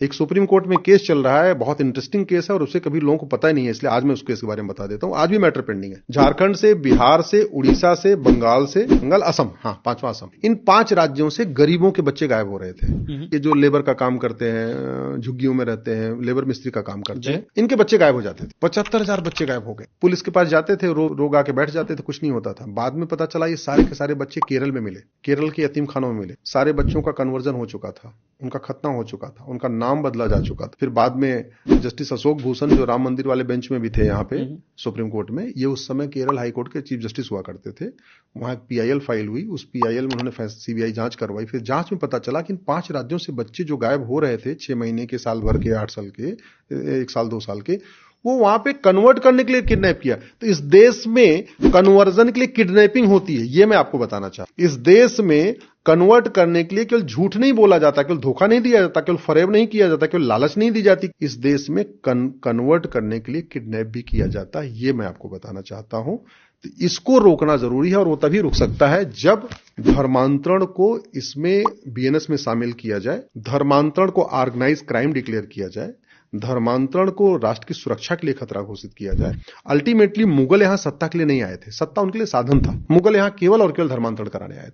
एक supreme court में case चल रहा है, बहुत इंटरेस्टिंग केस है और उसे कभी लोगों को पता ही नहीं है, इसलिए आज मैं उस केस के बारे में बता देता हूं। आज भी मैटर पेंडिंग है। झारखंड से, बिहार से, उड़ीसा से, बंगाल असम, हाँ, पांचवा असम, इन 5 राज्यों से गरीबों के बच्चे गायब हो रहे थे। ये जो लेबर का काम करते हैं, झुग्गियों में रहते हैं, लेबर मिस्त्री का काम करते हैं, इनके बच्चे गायब हो जाते थे। 75,000 बच्चे गायब हो गए। पुलिस के पास जाते थे, लोग आके बैठ जाते थे, कुछ नहीं होता था। बाद में पता चला ये सारे के सारे बच्चे केरल में मिले, केरल के यतीम खानों में मिले। सारे बच्चों का कन्वर्जन हो चुका था, उनका खतना हो चुका था, उनका नाम बदला जा चुका था। फिर बाद में जस्टिस अशोक भूषण, जो राम मंदिर वाले बेंच में भी थे यहाँ पे सुप्रीम कोर्ट में, ये उस समय केरल हाई कोर्ट के चीफ जस्टिस हुआ करते थे। वहां एक पीआईएल फाइल हुई, उस पीआईएल में उन्होंने सीबीआई जांच करवाई। फिर जांच में पता चला कि इन 5 राज्यों से बच्चे जो गायब हो रहे थे, 6 महीने के, साल भर के, 8 साल के, 1 साल 2 साल के, वो वहां पे कन्वर्ट करने के लिए किडनैप किया। तो इस देश में कन्वर्जन के लिए किडनैपिंग होती है, ये मैं आपको बताना चाहता हूं। इस देश में कन्वर्ट करने के लिए केवल झूठ नहीं बोला जाता, केवल धोखा नहीं दिया जाता, केवल फरेब नहीं किया जाता, केवल लालच नहीं दी जाती। इस देश में कन्वर्ट करने के लिए किडनैप भी किया जाता है, ये मैं आपको बताना चाहता हूं। तो इसको रोकना जरूरी है और वो तभी रुक सकता है जब धर्मांतरण को इसमें बीएनएस में शामिल किया जाए, धर्मांतरण को ऑर्गेनाइज क्राइम डिक्लेयर किया जाए, धर्मांतरण को राष्ट्र की सुरक्षा के लिए खतरा घोषित किया जाए। अल्टीमेटली मुगल यहां सत्ता के लिए नहीं आए थे, सत्ता उनके लिए साधन था। मुगल यहां केवल और केवल धर्मांतरण कराने आए थे।